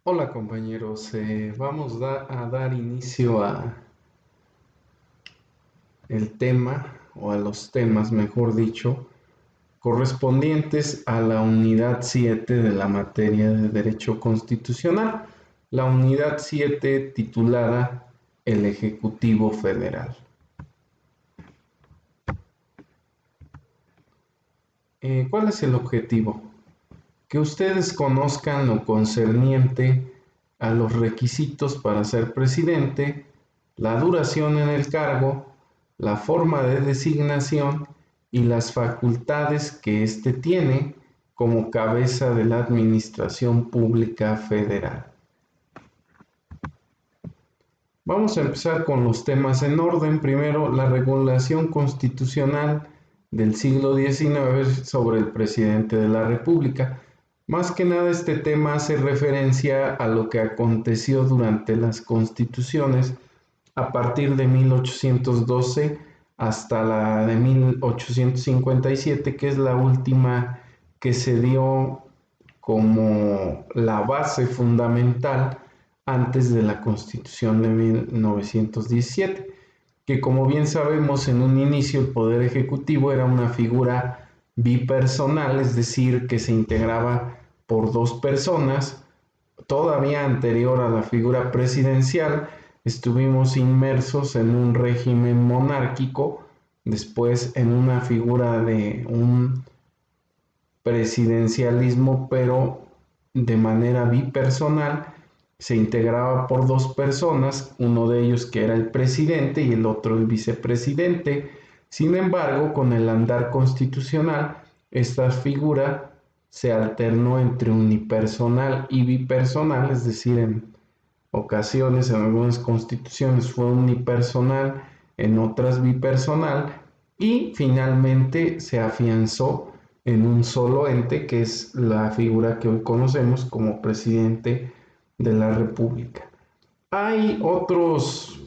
Hola compañeros, vamos a dar inicio a el tema o a los temas, mejor dicho, correspondientes a la unidad 7 de la materia de Derecho Constitucional, la unidad 7 titulada El Ejecutivo Federal. ¿Cuál es el objetivo? Que ustedes conozcan lo concerniente a los requisitos para ser presidente, la duración en el cargo, la forma de designación y las facultades que éste tiene como cabeza de la Administración Pública Federal. Vamos a empezar con los temas en orden. Primero, la regulación constitucional del siglo XIX sobre el presidente de la República. Más que nada este tema hace referencia a lo que aconteció durante las constituciones a partir de 1812 hasta la de 1857, que es la última que se dio como la base fundamental antes de la Constitución de 1917, que como bien sabemos en un inicio el Poder Ejecutivo era una figura bipersonal, es decir, que se integraba por dos personas. Todavía anterior a la figura presidencial, estuvimos inmersos en un régimen monárquico, después en una figura de un presidencialismo, pero de manera bipersonal, se integraba por dos personas, uno de ellos que era el presidente y el otro el vicepresidente. Sin embargo, con el andar constitucional, esta figura se alternó entre unipersonal y bipersonal, es decir, en ocasiones, en algunas constituciones fue unipersonal, en otras bipersonal, y finalmente se afianzó en un solo ente, que es la figura que hoy conocemos como presidente de la República. Hay otros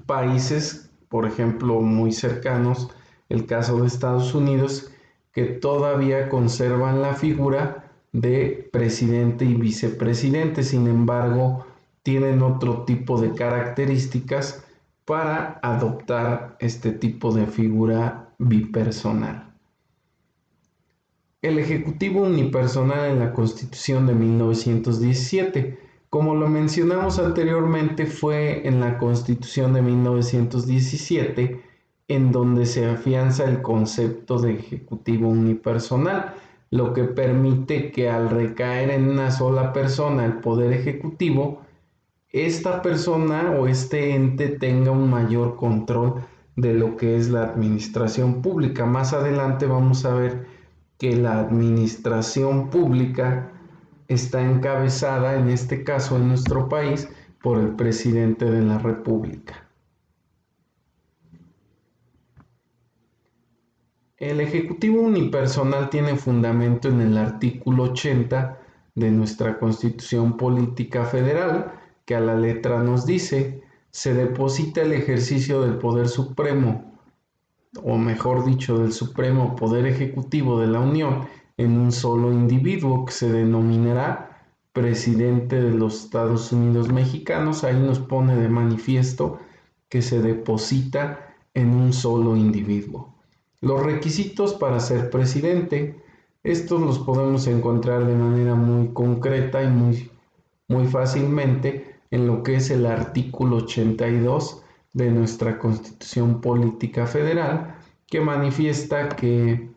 países, por ejemplo, muy cercanos, el caso de Estados Unidos, que todavía conservan la figura de presidente y vicepresidente, sin embargo, tienen otro tipo de características para adoptar este tipo de figura bipersonal. El Ejecutivo unipersonal en la Constitución de 1917. Como lo mencionamos anteriormente, fue en la Constitución de 1917 en donde se afianza el concepto de Ejecutivo unipersonal, lo que permite que al recaer en una sola persona el poder ejecutivo, esta persona o este ente tenga un mayor control de lo que es la administración pública. Más adelante vamos a ver que la administración pública está encabezada, en este caso en nuestro país, por el presidente de la República. El Ejecutivo unipersonal tiene fundamento en el artículo 80 de nuestra Constitución Política Federal, que a la letra nos dice: se deposita el ejercicio del poder supremo, o mejor dicho, del supremo poder ejecutivo de la Unión, en un solo individuo que se denominará presidente de los Estados Unidos mexicanos. Ahí nos pone de manifiesto que se deposita en un solo individuo. Los requisitos para ser presidente, estos los podemos encontrar de manera muy concreta y muy fácilmente en lo que es el artículo 82 de nuestra Constitución Política Federal, que manifiesta que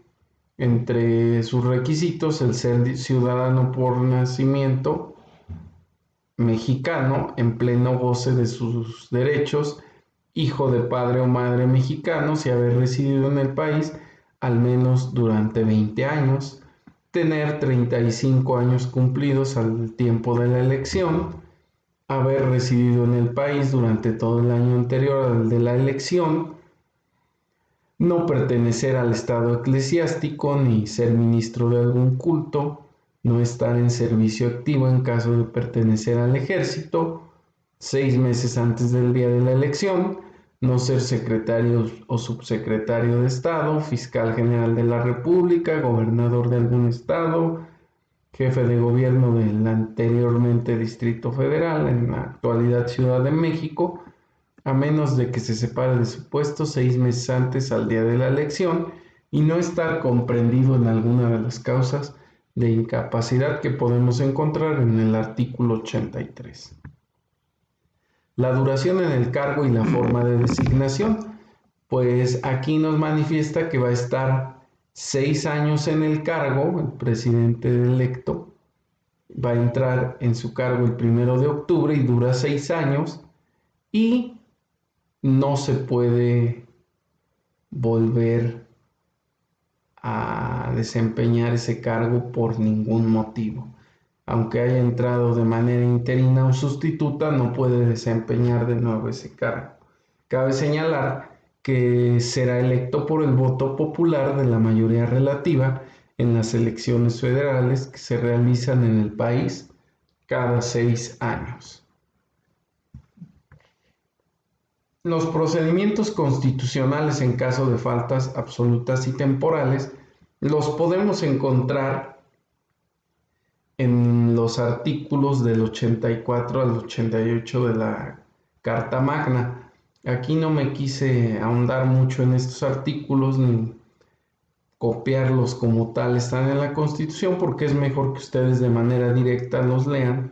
entre sus requisitos el ser ciudadano por nacimiento mexicano en pleno goce de sus derechos, hijo de padre o madre mexicanos y haber residido en el país al menos durante 20 años, tener 35 años cumplidos al tiempo de la elección, haber residido en el país durante todo el año anterior al de la elección, no pertenecer al estado eclesiástico ni ser ministro de algún culto, no estar en servicio activo en caso de pertenecer al ejército, 6 meses antes del día de la elección, no ser secretario o subsecretario de Estado, fiscal general de la República, gobernador de algún estado, jefe de gobierno del anteriormente Distrito Federal, en la actualidad Ciudad de México, a menos de que se separe de su puesto 6 meses antes al día de la elección y no estar comprendido en alguna de las causas de incapacidad que podemos encontrar en el artículo 83. La duración en el cargo y la forma de designación, pues aquí nos manifiesta que va a estar 6 años en el cargo, el presidente electo va a entrar en su cargo el 1 de octubre y dura 6 años y no se puede volver a desempeñar ese cargo por ningún motivo. Aunque haya entrado de manera interina o sustituta, no puede desempeñar de nuevo ese cargo. Cabe señalar que será electo por el voto popular de la mayoría relativa en las elecciones federales que se realizan en el país cada 6 años. Los procedimientos constitucionales en caso de faltas absolutas y temporales los podemos encontrar en los artículos del 84 al 88 de la Carta Magna. Aquí no me quise ahondar mucho en estos artículos ni copiarlos como tal, están en la Constitución, porque es mejor que ustedes de manera directa los lean.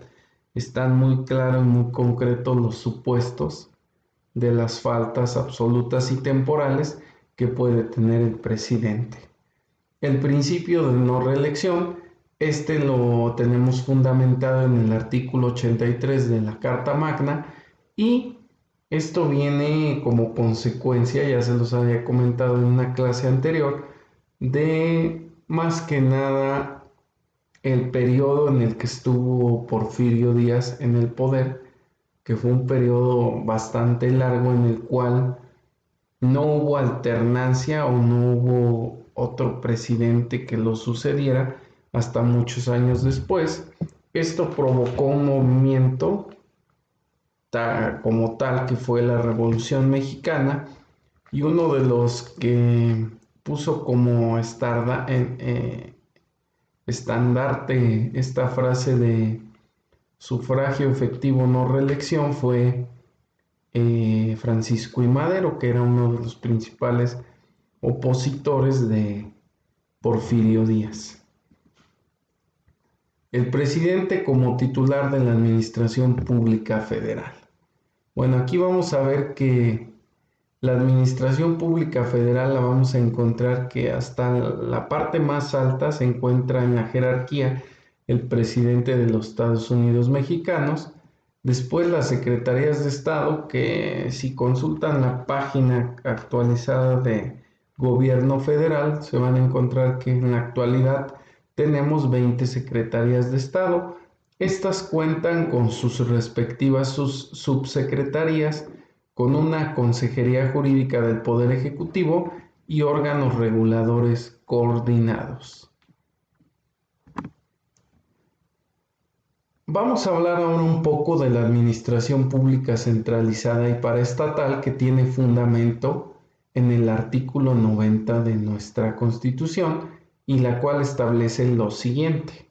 Están muy claros y muy concretos los supuestos de las faltas absolutas y temporales que puede tener el presidente. El principio de no reelección, lo tenemos fundamentado en el artículo 83 de la Carta Magna y esto viene como consecuencia, ya se los había comentado en una clase anterior, de más que nada el periodo en el que estuvo Porfirio Díaz en el poder, que fue un periodo bastante largo en el cual no hubo alternancia o no hubo otro presidente que lo sucediera hasta muchos años después. Esto provocó un movimiento como tal que fue la Revolución Mexicana, y uno de los que puso como estandarte esta frase de sufragio efectivo no reelección fue Francisco I. Madero, que era uno de los principales opositores de Porfirio Díaz. El presidente como titular de la Administración Pública Federal. Bueno, aquí vamos a ver que la Administración Pública Federal la vamos a encontrar que hasta la parte más alta se encuentra en la jerarquía el presidente de los Estados Unidos mexicanos. Después las secretarías de Estado, que si consultan la página actualizada de Gobierno Federal, se van a encontrar que en la actualidad tenemos 20 secretarías de Estado. Estas cuentan con sus respectivas subsecretarías, con una Consejería Jurídica del Poder Ejecutivo y órganos reguladores coordinados. Vamos a hablar ahora un poco de la administración pública centralizada y paraestatal, que tiene fundamento en el artículo 90 de nuestra Constitución, y la cual establece lo siguiente.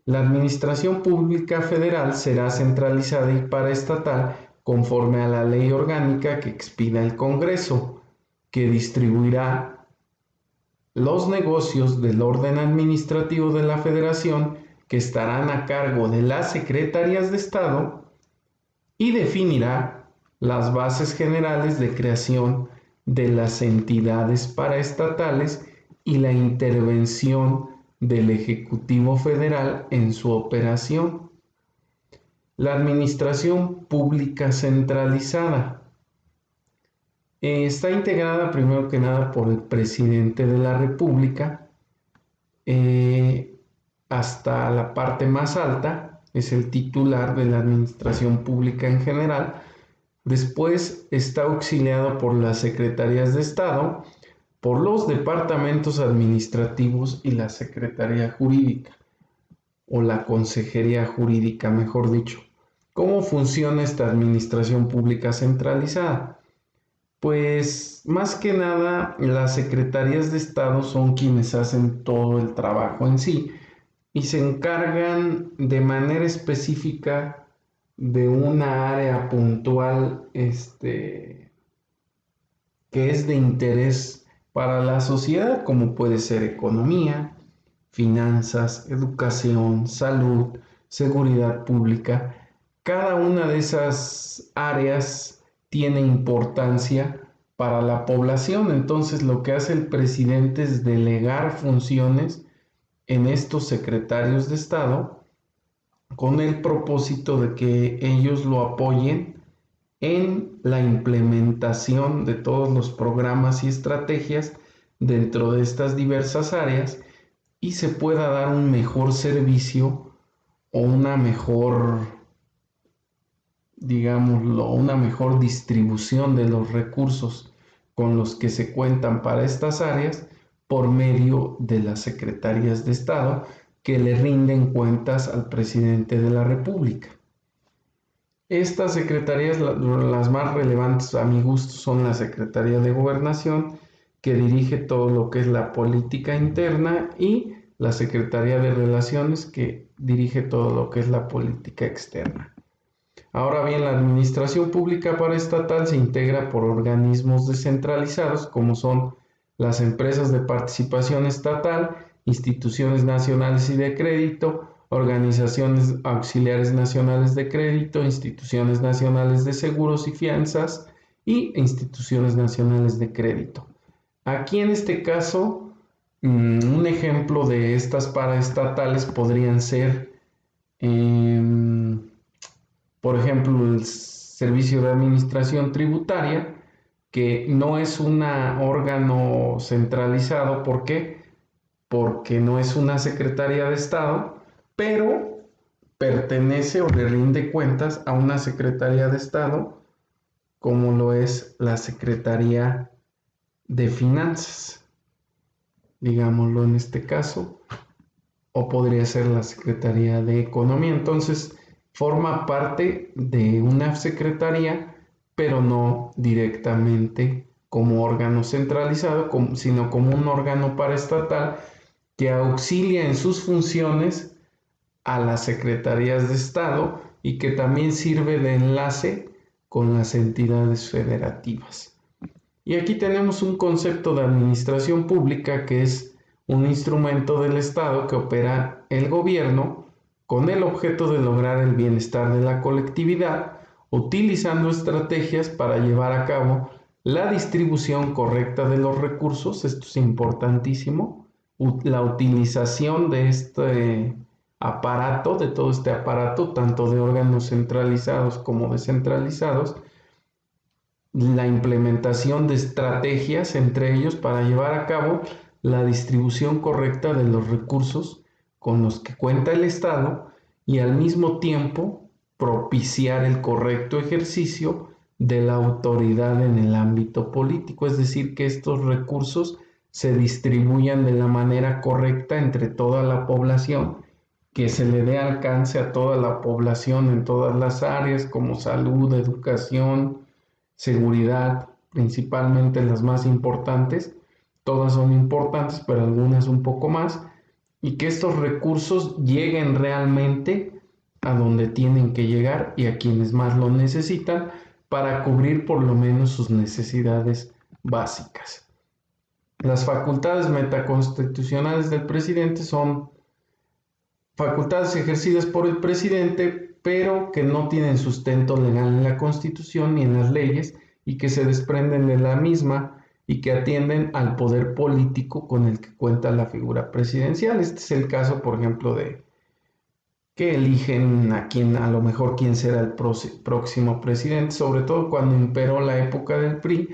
La administración pública federal será centralizada y paraestatal conforme a la ley orgánica que expida el Congreso, que distribuirá los negocios del orden administrativo de la Federación, que estarán a cargo de las secretarías de Estado, y definirá las bases generales de creación de las entidades paraestatales y la intervención del Ejecutivo Federal en su operación. La administración pública centralizada está integrada primero que nada por el presidente de la República, hasta la parte más alta es el titular de la administración pública en general. Después está auxiliado por las secretarías de Estado, por los departamentos administrativos y la Secretaría Jurídica, o la Consejería Jurídica, mejor dicho. ¿Cómo funciona esta administración pública centralizada? Pues más que nada las secretarías de Estado son quienes hacen todo el trabajo en sí, y se encargan de manera específica de una área puntual, que es de interés para la sociedad, como puede ser economía, finanzas, educación, salud, seguridad pública. Cada una de esas áreas tiene importancia para la población. Entonces, lo que hace el presidente es delegar funciones en estos secretarios de Estado con el propósito de que ellos lo apoyen en la implementación de todos los programas y estrategias dentro de estas diversas áreas y se pueda dar un mejor servicio o una mejor, digámoslo, una mejor distribución de los recursos con los que se cuentan para estas áreas por medio de las secretarías de Estado que le rinden cuentas al presidente de la República. Estas secretarías, las más relevantes a mi gusto, son la Secretaría de Gobernación, que dirige todo lo que es la política interna, y la Secretaría de Relaciones, que dirige todo lo que es la política externa. Ahora bien, la administración pública paraestatal se integra por organismos descentralizados, como son las empresas de participación estatal, instituciones nacionales y de crédito, organizaciones auxiliares nacionales de crédito, instituciones nacionales de seguros y fianzas y instituciones nacionales de crédito. Aquí en este caso, un ejemplo de estas paraestatales podrían ser, por ejemplo, el Servicio de Administración Tributaria, que no es un órgano centralizado. ¿Por qué? Porque no es una Secretaría de Estado, pero pertenece o le rinde cuentas a una Secretaría de Estado, como lo es la Secretaría de Finanzas, digámoslo en este caso, o podría ser la Secretaría de Economía. Entonces, forma parte de una secretaría, pero no directamente como órgano centralizado, sino como un órgano paraestatal que auxilia en sus funciones a las secretarías de Estado y que también sirve de enlace con las entidades federativas. Y aquí tenemos un concepto de administración pública, que es un instrumento del Estado que opera el gobierno con el objeto de lograr el bienestar de la colectividad, utilizando estrategias para llevar a cabo la distribución correcta de los recursos. Esto es importantísimo. La utilización de este aparato, de todo este aparato, tanto de órganos centralizados como descentralizados, la implementación de estrategias entre ellos para llevar a cabo la distribución correcta de los recursos con los que cuenta el Estado y al mismo tiempo propiciar el correcto ejercicio de la autoridad en el ámbito político, es decir, que estos recursos se distribuyan de la manera correcta entre toda la población, que se le dé alcance a toda la población en todas las áreas como salud, educación, seguridad, principalmente las más importantes. Todas son importantes, pero algunas un poco más, y que estos recursos lleguen realmente a donde tienen que llegar y a quienes más lo necesitan para cubrir por lo menos sus necesidades básicas. Las facultades metaconstitucionales del presidente son facultades ejercidas por el presidente, pero que no tienen sustento legal en la Constitución ni en las leyes y que se desprenden de la misma y que atienden al poder político con el que cuenta la figura presidencial. Este es el caso, por ejemplo, de que eligen a lo mejor quién será el próximo presidente, sobre todo cuando imperó la época del PRI.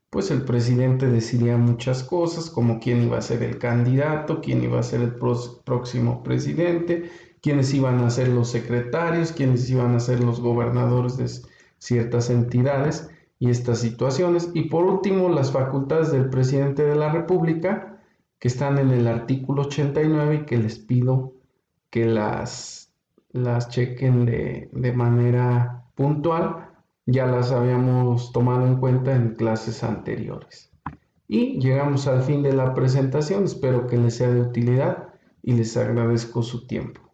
Pues el presidente decidía muchas cosas, como quién iba a ser el candidato, quién iba a ser el próximo presidente, quiénes iban a ser los secretarios, quiénes iban a ser los gobernadores de ciertas entidades y estas situaciones. Y por último, las facultades del presidente de la República, que están en el artículo 89 y que les pido que las chequen de manera puntual. Ya las habíamos tomado en cuenta en clases anteriores. Y llegamos al fin de la presentación. Espero que les sea de utilidad. y les agradezco su tiempo.